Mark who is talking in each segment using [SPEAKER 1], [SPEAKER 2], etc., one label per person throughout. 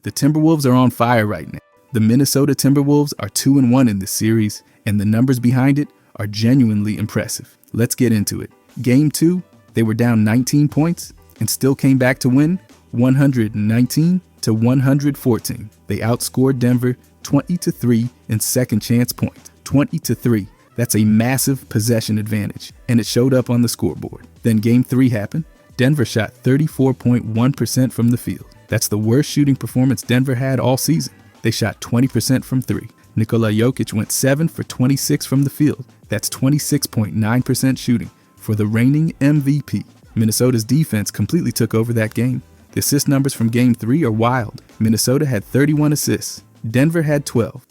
[SPEAKER 1] The Timberwolves are on fire right now. The Minnesota Timberwolves are 2-1 in this series, and the numbers behind it are genuinely impressive. Let's get into it. Game 2, they were down 19 points and still came back to win 119-114. They outscored Denver 20-3 in second chance points. 20-3. That's a massive possession advantage, and it showed up on the scoreboard. Then Game 3 happened. Denver shot 34.1% from the field. That's the worst shooting performance Denver had all season. They shot 20% from 3. Nikola Jokic went 7 for 26 from the field. That's 26.9% shooting for the reigning MVP. Minnesota's defense completely took over that game. The assist numbers from Game 3 are wild. Minnesota had 31 assists. Denver had 12.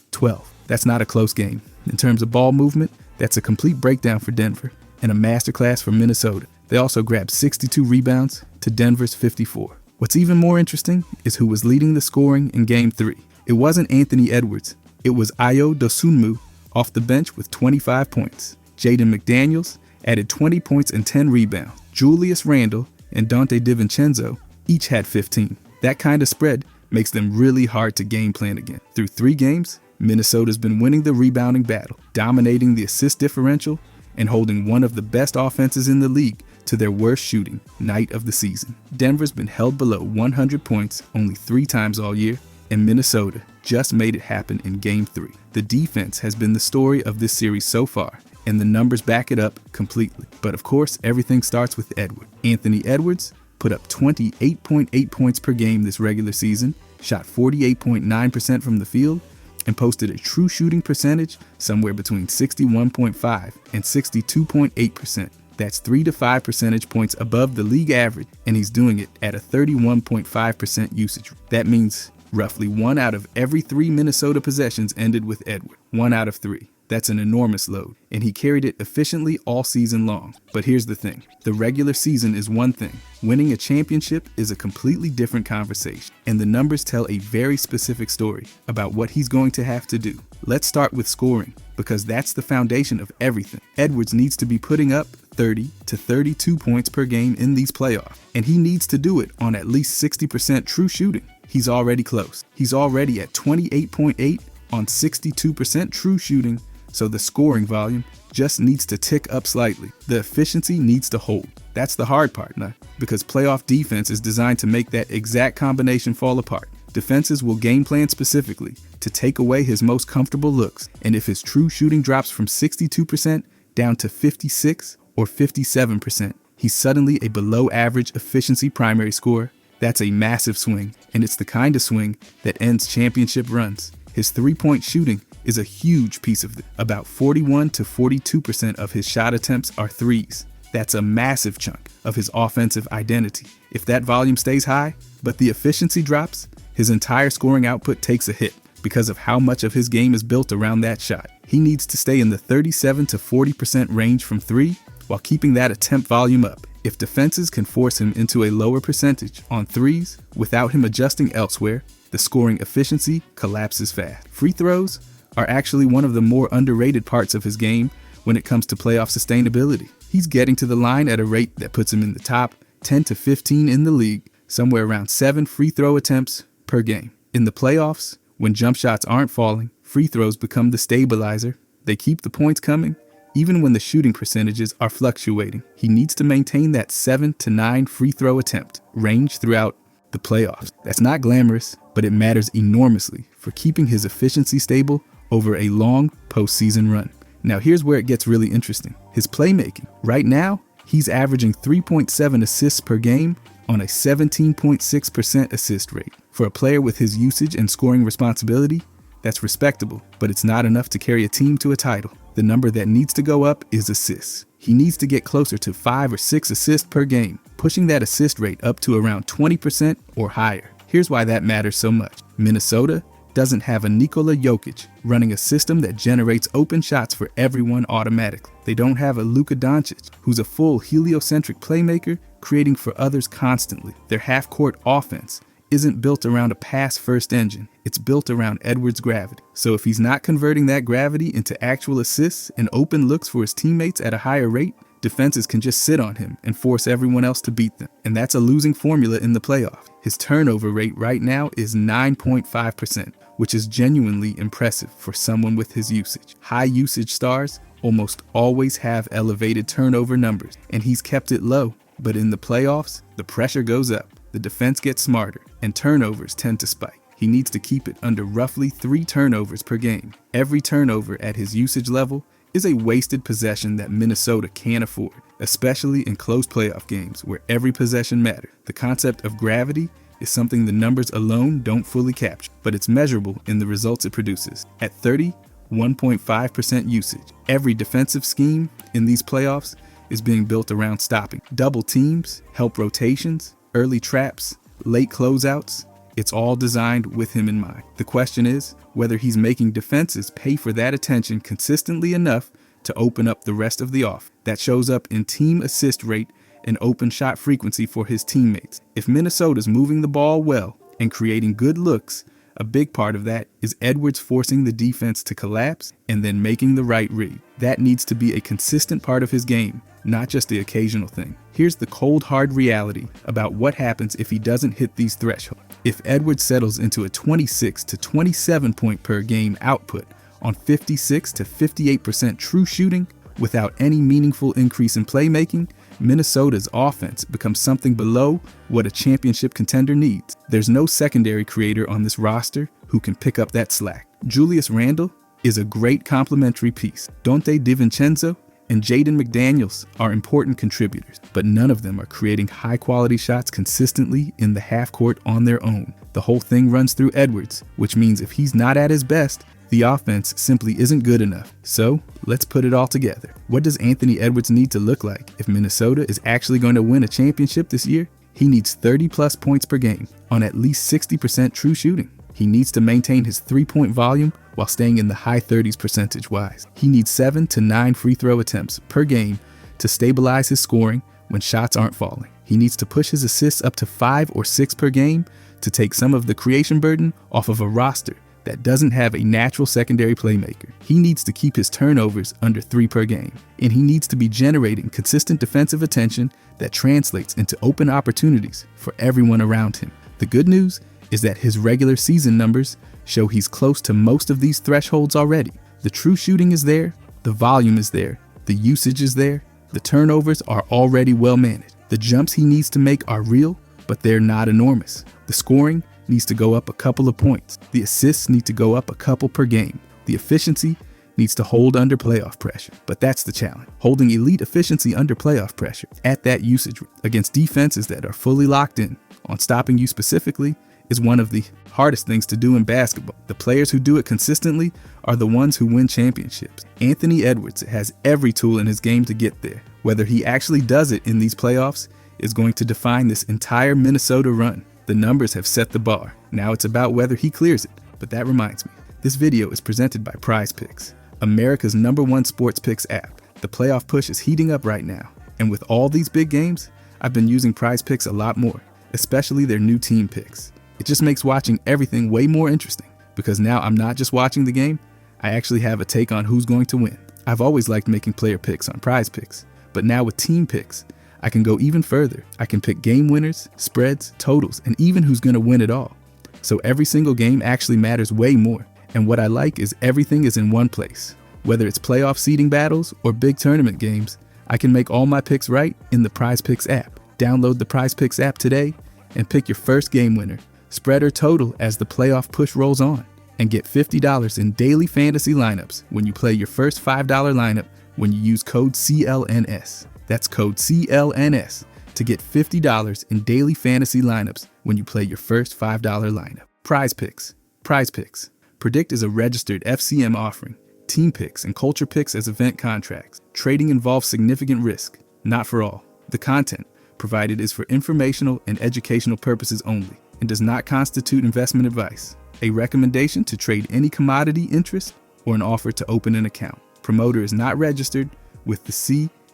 [SPEAKER 1] That's not a close game. In terms of ball movement, that's a complete breakdown for Denver and a masterclass for Minnesota. They also grabbed 62 rebounds to Denver's 54. What's even more interesting is who was leading the scoring in Game 3. It wasn't Anthony Edwards. It was Ayo Dosunmu off the bench with 25 points. Jaden McDaniels added 20 points and 10 rebounds. Julius Randle and Dante DiVincenzo each had 15. That kind of spread makes them really hard to game plan again. Through 3 games, Minnesota's been winning the rebounding battle, dominating the assist differential, and holding one of the best offenses in the league to their worst shooting night of the season. Denver's been held below 100 points only 3 times all year, and Minnesota just made it happen in Game 3. The defense has been the story of this series so far, and the numbers back it up completely. But of course, everything starts with Edwards. Anthony Edwards put up 28.8 points per game this regular season, shot 48.9% from the field, and posted a true shooting percentage somewhere between 61.5 and 62.8%. That's 3 to 5 percentage points above the league average, and he's doing it at a 31.5% usage. That means roughly 1 out of every 3 Minnesota possessions ended with Edwards. 1 out of 3. That's an enormous load, and he carried it efficiently all season long. But here's the thing. The regular season is one thing. Winning a championship is a completely different conversation, and the numbers tell a very specific story about what he's going to have to do. Let's start with scoring, because that's the foundation of everything. Edwards needs to be putting up 30 to 32 points per game in these playoffs, and he needs to do it on at least 60% true shooting. He's already close. He's already at 28.8 on 62% true shooting, so the scoring volume just needs to tick up slightly. The efficiency needs to hold. That's the hard part, because playoff defense is designed to make that exact combination fall apart. Defenses will game plan specifically to take away his most comfortable looks, and if his true shooting drops from 62% down to 56 or 57%, he's suddenly a below average efficiency primary scorer. That's a massive swing, and it's the kind of swing that ends championship runs. His 3-point shooting is a huge piece of it. About 41 to 42% of his shot attempts are threes. That's a massive chunk of his offensive identity. If that volume stays high, but the efficiency drops, his entire scoring output takes a hit because of how much of his game is built around that shot. He needs to stay in the 37 to 40% range from 3 while keeping that attempt volume up. If defenses can force him into a lower percentage on 3s without him adjusting elsewhere, the scoring efficiency collapses fast. Free throws are actually one of the more underrated parts of his game when it comes to playoff sustainability. He's getting to the line at a rate that puts him in the top 10 to 15 in the league, somewhere around 7 free throw attempts per game. In the playoffs, when jump shots aren't falling, free throws become the stabilizer. They keep the points coming, even when the shooting percentages are fluctuating. He needs to maintain that 7 to 9 free throw attempt range throughout the playoffs. That's not glamorous, but it matters enormously for keeping his efficiency stable over a long postseason run. Now here's where it gets really interesting. His playmaking. Right now, he's averaging 3.7 assists per game on a 17.6% assist rate. For a player with his usage and scoring responsibility, that's respectable, but it's not enough to carry a team to a title. The number that needs to go up is assists. He needs to get closer to 5 or 6 assists per game, pushing that assist rate up to around 20% or higher. Here's why that matters so much. Minnesota doesn't have a Nikola Jokic running a system that generates open shots for everyone automatically. They don't have a Luka Doncic, who's a full heliocentric playmaker creating for others constantly. Their half-court offense isn't built around a pass-first engine. It's built around Edwards' gravity. So if he's not converting that gravity into actual assists and open looks for his teammates at a higher rate, defenses can just sit on him and force everyone else to beat them. And that's a losing formula in the playoffs. His turnover rate right now is 9.5%, which is genuinely impressive for someone with his usage. High usage stars almost always have elevated turnover numbers, and he's kept it low. But in the playoffs, the pressure goes up, the defense gets smarter, and turnovers tend to spike. He needs to keep it under roughly 3 turnovers per game. Every turnover at his usage level is a wasted possession that Minnesota can't afford, especially in close playoff games where every possession matters. The concept of gravity is something the numbers alone don't fully capture, but it's measurable in the results it produces. At 31.5% usage, every defensive scheme in these playoffs is being built around stopping double teams, help rotations, early traps, late closeouts. It's all designed with him in mind. The question is whether he's making defenses pay for that attention consistently enough to open up the rest of the offense. That shows up in team assist rate and open shot frequency for his teammates. If Minnesota's moving the ball well and creating good looks, a big part of that is Edwards forcing the defense to collapse and then making the right read. That needs to be a consistent part of his game, not just the occasional thing. Here's the cold hard reality about what happens if he doesn't hit these thresholds. If Edwards settles into a 26 to 27 point per game output on 56 to 58% true shooting without any meaningful increase in playmaking, Minnesota's offense becomes something below what a championship contender needs. There's no secondary creator on this roster who can pick up that slack. Julius Randle is a great complementary piece. Dante DiVincenzo and Jaden McDaniels are important contributors, but none of them are creating high-quality shots consistently in the half-court on their own. The whole thing runs through Edwards, which means if he's not at his best, the offense simply isn't good enough. So, let's put it all together. What does Anthony Edwards need to look like if Minnesota is actually going to win a championship this year? He needs 30-plus points per game on at least 60% true shooting. He needs to maintain his three-point volume while staying in the high 30s percentage-wise. He needs 7 to 9 free throw attempts per game to stabilize his scoring when shots aren't falling. He needs to push his assists up to 5 or 6 per game to take some of the creation burden off of a roster that doesn't have a natural secondary playmaker. He needs to keep his turnovers under 3 per game, and he needs to be generating consistent defensive attention that translates into open opportunities for everyone around him. The good news is that his regular season numbers show he's close to most of these thresholds already. The true shooting is there, the volume is there, the usage is there, the turnovers are already well managed. The jumps he needs to make are real, but they're not enormous. The scoring needs to go up a couple of points. The assists need to go up a couple per game. The efficiency needs to hold under playoff pressure. But that's the challenge. Holding elite efficiency under playoff pressure at that usage against defenses that are fully locked in on stopping you specifically is one of the hardest things to do in basketball. The players who do it consistently are the ones who win championships. Anthony Edwards has every tool in his game to get there. Whether he actually does it in these playoffs is going to define this entire Minnesota run. The numbers have set the bar. Now it's about whether he clears it. But that reminds me, this video is presented by PrizePicks, America's #1 sports picks app. The playoff push is heating up right now. And with all these big games, I've been using PrizePicks a lot more, especially their new team picks. It just makes watching everything way more interesting because now I'm not just watching the game, I actually have a take on who's going to win. I've always liked making player picks on PrizePicks, but now with team picks, I can go even further. I can pick game winners, spreads, totals, and even who's going to win it all. So every single game actually matters way more. And what I like is everything is in one place. Whether it's playoff seeding battles or big tournament games, I can make all my picks right in the PrizePicks app. Download the PrizePicks app today and pick your first game winner, spread or total as the playoff push rolls on, and get $50 in daily fantasy lineups when you play your first $5 lineup when you use code CLNS. That's code CLNS to get $50 in daily fantasy lineups when you play your first $5 lineup. PrizePicks. PrizePicks. Predict is a registered FCM offering. Team picks and culture picks as event contracts. Trading involves significant risk. Not for all. The content provided is for informational and educational purposes only and does not constitute investment advice, a recommendation to trade any commodity interest, or an offer to open an account. Promoter is not registered with the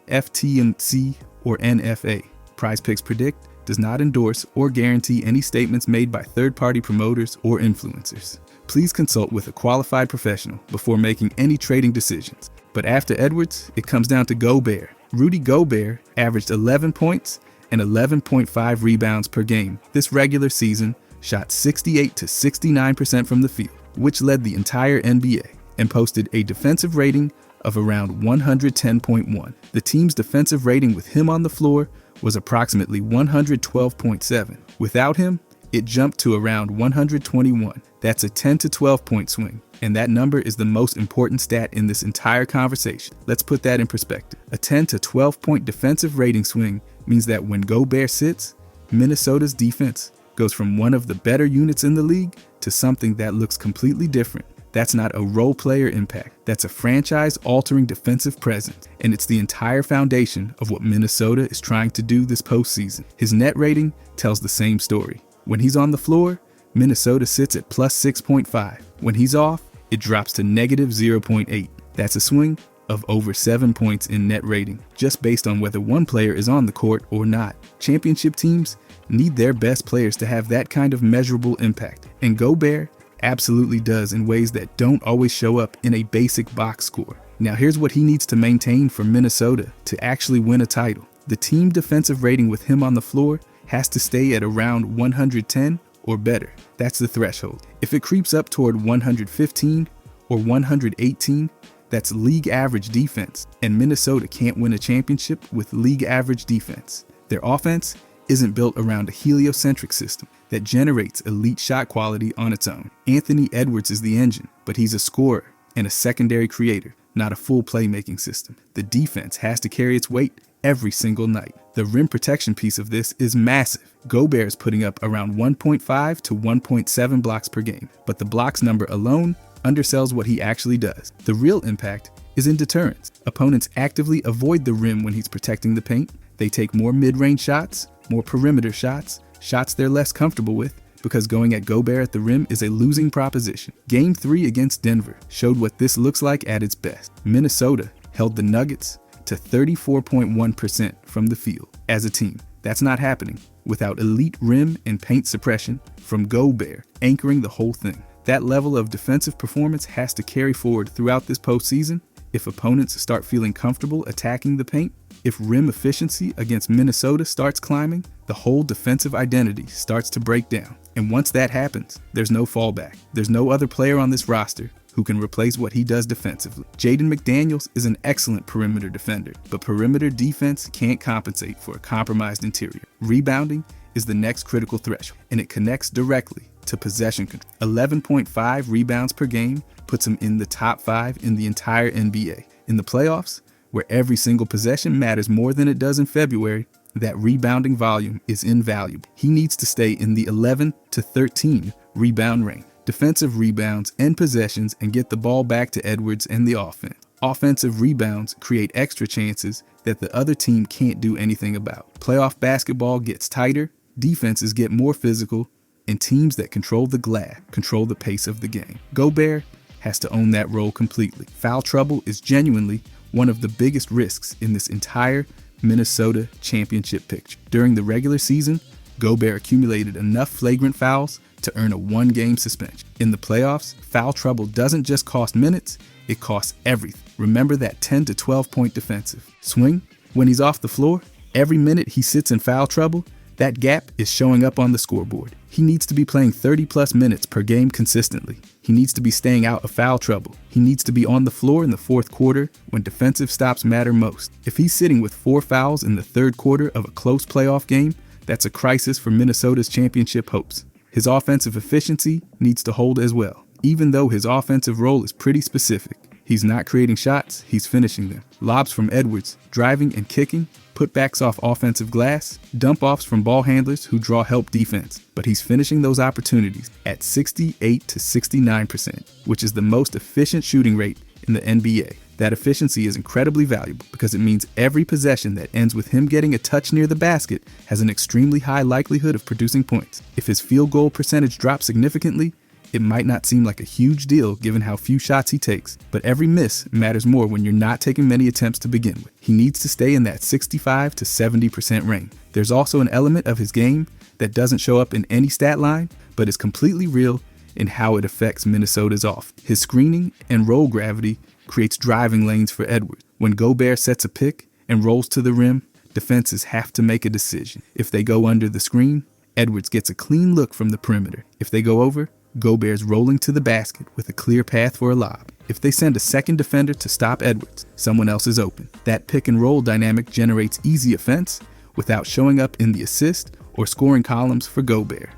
[SPEAKER 1] CFTC or NFA. PrizePicks Predict does not endorse or guarantee any statements made by third-party promoters or influencers. Please consult with a qualified professional before making any trading decisions. But after Edwards, it comes down to Gobert. Rudy Gobert averaged 11 points and 11.5 rebounds per game this regular season, shot 68 to 69% from the field, which led the entire NBA, and posted a defensive rating of around 110.1. The team's defensive rating with him on the floor was approximately 112.7. Without him, it jumped to around 121. That's a 10 to 12 point swing, and that number is the most important stat in this entire conversation. Let's put that in perspective. A 10 to 12 point defensive rating swing means that when Gobert sits, Minnesota's defense goes from one of the better units in the league to something that looks completely different. That's not a role player impact. That's a franchise-altering defensive presence, and it's the entire foundation of what Minnesota is trying to do this postseason. His net rating tells the same story. When he's on the floor, Minnesota sits at plus 6.5. When he's off, it drops to negative 0.8. That's a swing of over 7 points in net rating, just based on whether one player is on the court or not. Championship teams need their best players to have that kind of measurable impact, and Gobert absolutely does in ways that don't always show up in a basic box score. Now here's what he needs to maintain for Minnesota to actually win a title. The team defensive rating with him on the floor has to stay at around 110 or better. That's the threshold. If it creeps up toward 115 or 118, that's league average defense, and Minnesota can't win a championship with league average defense. Their offense isn't built around a heliocentric system that generates elite shot quality on its own. Anthony Edwards is the engine, but he's a scorer and a secondary creator, not a full playmaking system. The defense has to carry its weight every single night. The rim protection piece of this is massive. Gobert is putting up around 1.5 to 1.7 blocks per game, but the blocks number alone undersells what he actually does. The real impact is in deterrence. Opponents actively avoid the rim when he's protecting the paint. They take more mid-range shots, more perimeter shots, shots they're less comfortable with, because going at Gobert at the rim is a losing proposition. Game 3 against Denver showed what this looks like at its best. Minnesota held the Nuggets to 34.1% from the field as a team. That's not happening without elite rim and paint suppression from Gobert anchoring the whole thing. That level of defensive performance has to carry forward throughout this postseason if opponents start feeling comfortable attacking the paint. If rim efficiency against Minnesota starts climbing, the whole defensive identity starts to break down. And once that happens, there's no fallback. There's no other player on this roster who can replace what he does defensively. Jaden McDaniels is an excellent perimeter defender, but perimeter defense can't compensate for a compromised interior. Rebounding is the next critical threshold, and it connects directly to possession control. 11.5 rebounds per game puts him in the top 5 in the entire NBA. In the playoffs, where every single possession matters more than it does in February, that rebounding volume is invaluable. He needs to stay in the 11 to 13 rebound range. Defensive rebounds end possessions and get the ball back to Edwards and the offense. Offensive rebounds create extra chances that the other team can't do anything about. Playoff basketball gets tighter, defenses get more physical, and teams that control the glass control the pace of the game. Gobert has to own that role completely. Foul trouble is genuinely one of the biggest risks in this entire Minnesota championship picture. During the regular season, Gobert accumulated enough flagrant fouls to earn a 1-game suspension. In the playoffs, foul trouble doesn't just cost minutes, it costs everything. Remember that 10 to 12 point defensive swing? When he's off the floor, every minute he sits in foul trouble, that gap is showing up on the scoreboard. He needs to be playing 30+ minutes per game consistently. He needs to be staying out of foul trouble. He needs to be on the floor in the fourth quarter when defensive stops matter most. If he's sitting with 4 fouls in the third quarter of a close playoff game, that's a crisis for Minnesota's championship hopes. His offensive efficiency needs to hold as well. Even though his offensive role is pretty specific, he's not creating shots, he's finishing them. Lobs from Edwards, driving and kicking, putbacks off offensive glass, dump-offs from ball handlers who draw help defense. But he's finishing those opportunities at 68 to 69%, which is the most efficient shooting rate in the NBA. That efficiency is incredibly valuable because it means every possession that ends with him getting a touch near the basket has an extremely high likelihood of producing points. If his field goal percentage drops significantly, it might not seem like a huge deal given how few shots he takes, but every miss matters more when you're not taking many attempts to begin with. He needs to stay in that 65 to 70% range. There's also an element of his game that doesn't show up in any stat line, but is completely real in how it affects Minnesota's offense. His screening and roll gravity creates driving lanes for Edwards. When Gobert sets a pick and rolls to the rim, defenses have to make a decision. If they go under the screen, Edwards gets a clean look from the perimeter. If they go over, Gobert's rolling to the basket with a clear path for a lob. If they send a second defender to stop Edwards, someone else is open. That pick and roll dynamic generates easy offense without showing up in the assist or scoring columns for Gobert.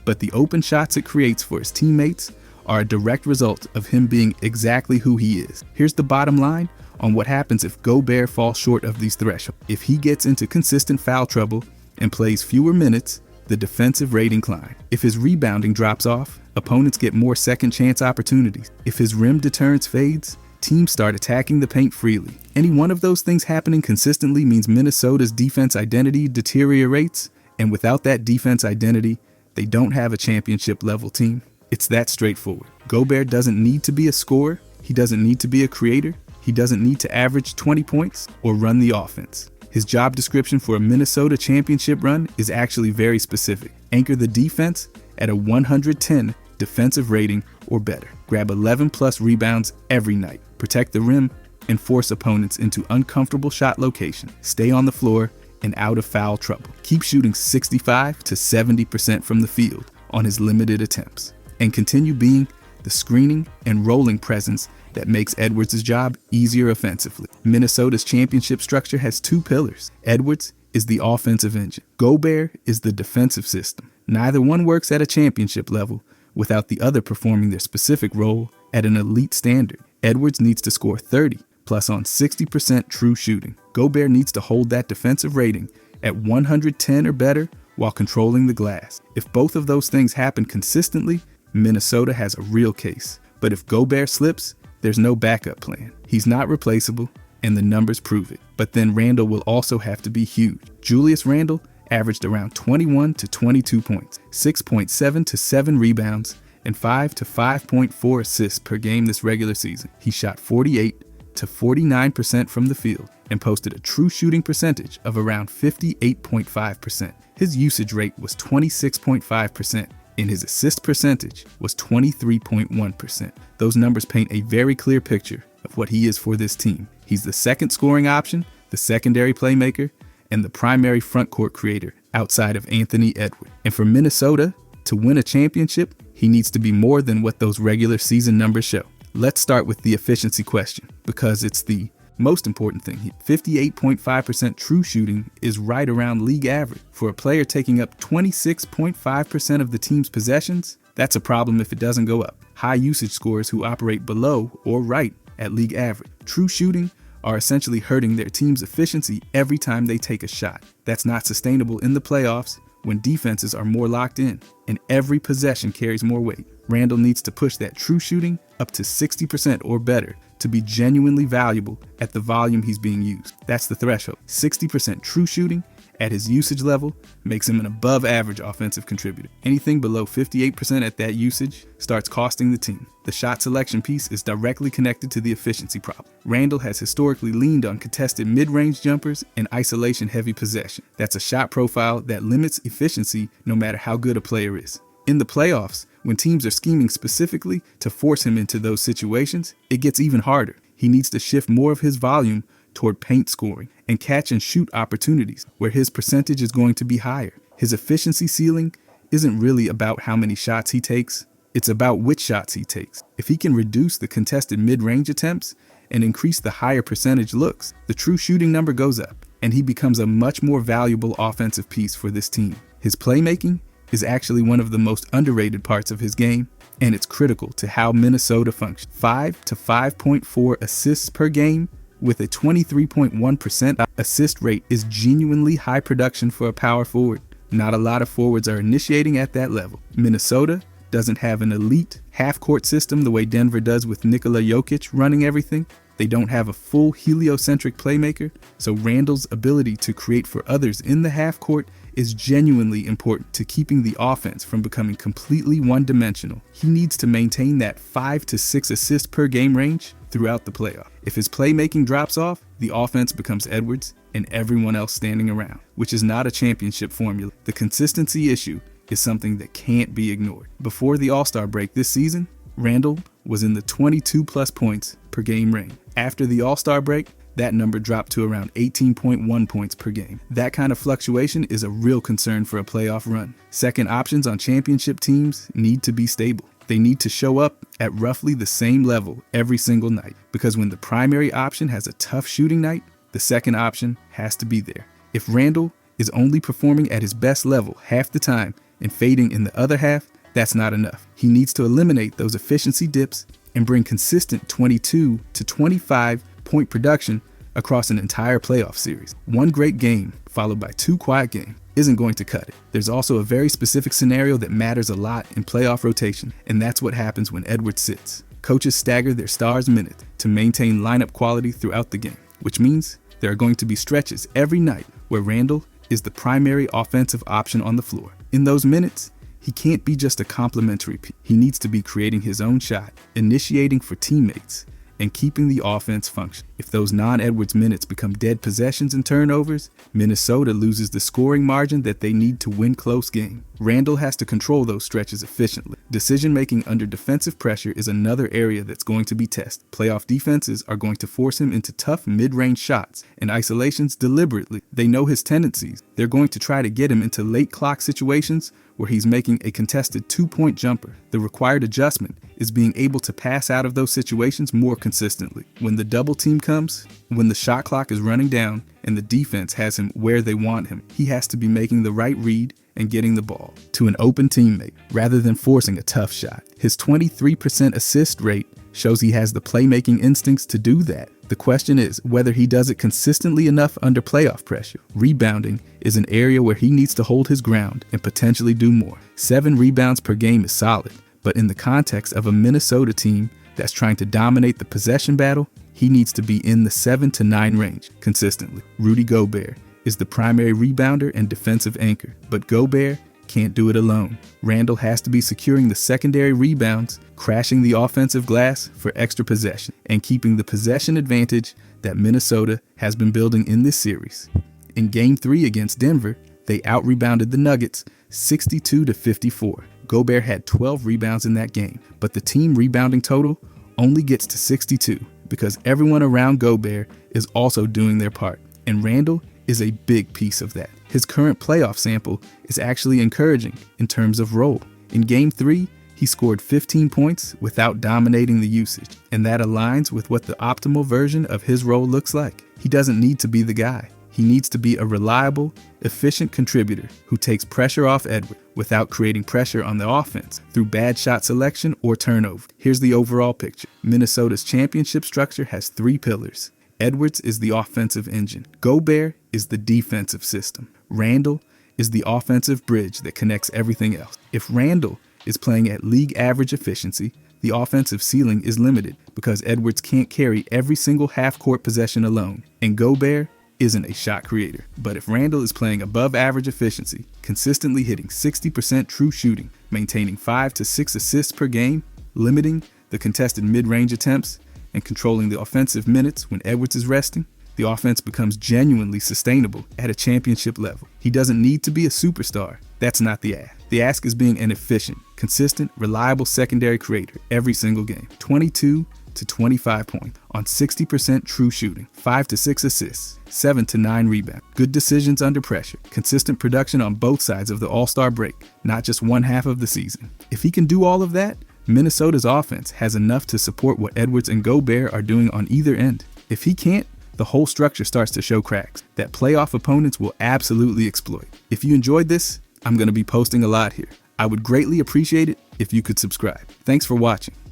[SPEAKER 1] But the open shots it creates for his teammates are a direct result of him being exactly who he is. Here's the bottom line on what happens if Gobert falls short of these thresholds. If he gets into consistent foul trouble and plays fewer minutes, the defensive rating climbs. If his rebounding drops off, opponents get more second chance opportunities. If his rim deterrence fades, teams start attacking the paint freely. Any one of those things happening consistently means Minnesota's defense identity deteriorates, and without that defense identity, they don't have a championship level team. It's that straightforward. Gobert doesn't need to be a scorer. He doesn't need to be a creator. He doesn't need to average 20 points or run the offense. His job description for a Minnesota championship run is actually very specific. Anchor the defense at a 110 defensive rating or better. Grab 11 plus rebounds every night. Protect the rim and force opponents into uncomfortable shot location. Stay on the floor and out of foul trouble. Keep shooting 65 to 70% from the field on his limited attempts. And continue being the screening and rolling presence that makes Edwards' job easier offensively. Minnesota's championship structure has two pillars. Edwards is the offensive engine. Gobert is the defensive system. Neither one works at a championship level without the other performing their specific role at an elite standard. Edwards needs to score 30 plus on 60% true shooting. Gobert needs to hold that defensive rating at 110 or better while controlling the glass. If both of those things happen consistently, Minnesota has a real case. But if Gobert slips, there's no backup plan. He's not replaceable, and the numbers prove it. But then Randle will also have to be huge. Julius Randle averaged around 21 to 22 points, 6.7 to 7 rebounds, and 5 to 5.4 assists per game this regular season. He shot 48 to 49% from the field and posted a true shooting percentage of around 58.5%. His usage rate was 26.5%. And his assist percentage was 23.1%. Those numbers paint a very clear picture of what he is for this team. He's the second scoring option, the secondary playmaker, and the primary front court creator outside of Anthony Edwards. And for Minnesota to win a championship, he needs to be more than what those regular season numbers show. Let's start with the efficiency question, because it's the most important thing here. 58.5% true shooting is right around league average. For a player taking up 26.5% of the team's possessions, that's a problem if it doesn't go up. High usage scorers who operate below or right at league average. True shooting are essentially hurting their team's efficiency every time they take a shot. That's not sustainable in the playoffs when defenses are more locked in and every possession carries more weight. Randle needs to push that true shooting up to 60% or better to be genuinely valuable at the volume he's being used. That's the threshold. 60% true shooting at his usage level makes him an above average offensive contributor. Anything below 58% at that usage starts costing the team. The shot selection piece is directly connected to the efficiency problem. Randle has historically leaned on contested mid-range jumpers and isolation-heavy possession. That's a shot profile that limits efficiency no matter how good a player is. In the playoffs, when teams are scheming specifically to force him into those situations, it gets even harder. He needs to shift more of his volume toward paint scoring and catch and shoot opportunities where his percentage is going to be higher. His efficiency ceiling isn't really about how many shots he takes, it's about which shots he takes. If he can reduce the contested mid-range attempts and increase the higher percentage looks, the true shooting number goes up and he becomes a much more valuable offensive piece for this team. His playmaking is actually one of the most underrated parts of his game, and it's critical to how Minnesota functions. 5 to 5.4 assists per game with a 23.1% assist rate is genuinely high production for a power forward. Not a lot of forwards are initiating at that level. Minnesota doesn't have an elite half-court system the way Denver does with Nikola Jokic running everything. They don't have a full heliocentric playmaker, so Randle's ability to create for others in the half-court is genuinely important to keeping the offense from becoming completely one-dimensional. He needs to maintain that 5 to 6 assists per game range throughout the playoff. If his playmaking drops off, the offense becomes Edwards and everyone else standing around, which is not a championship formula. The consistency issue is something that can't be ignored. Before the All-Star break this season, Randle was in the 22 plus points per game range. After the All-Star break, that number dropped to around 18.1 points per game. That kind of fluctuation is a real concern for a playoff run. Second options on championship teams need to be stable. They need to show up at roughly the same level every single night, because when the primary option has a tough shooting night, the second option has to be there. If Randle is only performing at his best level half the time and fading in the other half, that's not enough. He needs to eliminate those efficiency dips and bring consistent 22 to 25 point production across an entire playoff series. One great game followed by 2 quiet games isn't going to cut it. There's also a very specific scenario that matters a lot in playoff rotation, and that's what happens when Edwards sits. Coaches stagger their stars minutes to maintain lineup quality throughout the game, which means there are going to be stretches every night where Randle is the primary offensive option on the floor. In those minutes, he can't be just a complimentary piece. He needs to be creating his own shot, initiating for teammates, and keeping the offense functioning. If those non-Edwards minutes become dead possessions and turnovers, Minnesota loses the scoring margin that they need to win close games. Randle has to control those stretches efficiently. Decision-making under defensive pressure is another area that's going to be tested. Playoff defenses are going to force him into tough mid-range shots and isolations deliberately. They know his tendencies. They're going to try to get him into late clock situations where he's making a contested 2-point jumper. The required adjustment is being able to pass out of those situations more consistently. When the double team comes, when the shot clock is running down and the defense has him where they want him, he has to be making the right read and getting the ball to an open teammate rather than forcing a tough shot. His 23% assist rate shows he has the playmaking instincts to do that. The question is whether he does it consistently enough under playoff pressure. Rebounding is an area where he needs to hold his ground and potentially do more. 7 rebounds per game is solid, but in the context of a Minnesota team that's trying to dominate the possession battle, he needs to be in the 7 to 9 range consistently. Rudy Gobert is the primary rebounder and defensive anchor, but Gobert can't do it alone. Randle has to be securing the secondary rebounds, crashing the offensive glass for extra possession, and keeping the possession advantage that Minnesota has been building in this series. In Game 3 against Denver, they out-rebounded the Nuggets 62 to 54. Gobert had 12 rebounds in that game, but the team rebounding total only gets to 62 because everyone around Gobert is also doing their part, and Randle is a big piece of that. His current playoff sample is actually encouraging in terms of role. In Game 3, he scored 15 points without dominating the usage, and that aligns with what the optimal version of his role looks like. He doesn't need to be the guy. He needs to be a reliable, efficient contributor who takes pressure off Edwards without creating pressure on the offense through bad shot selection or turnover. Here's the overall picture. Minnesota's championship structure has 3 pillars. Edwards is the offensive engine. Gobert is the defensive system. Randle is the offensive bridge that connects everything else. If Randle is playing at league average efficiency, the offensive ceiling is limited because Edwards can't carry every single half-court possession alone, and Gobert isn't a shot creator. But if Randle is playing above average efficiency, consistently hitting 60% true shooting, maintaining 5 to 6 assists per game, limiting the contested mid-range attempts, and controlling the offensive minutes when Edwards is resting, the offense becomes genuinely sustainable at a championship level. He doesn't need to be a superstar. That's not the ask. The ask is being an efficient, consistent, reliable secondary creator every single game. 22 to 25 points on 60% true shooting, 5 to 6 assists, 7 to 9 rebounds, good decisions under pressure, consistent production on both sides of the All-Star break, not just one half of the season. If he can do all of that, Minnesota's offense has enough to support what Edwards and Gobert are doing on either end. If he can't, the whole structure starts to show cracks that playoff opponents will absolutely exploit. If you enjoyed this, I'm going to be posting a lot here. I would greatly appreciate it if you could subscribe. Thanks for watching.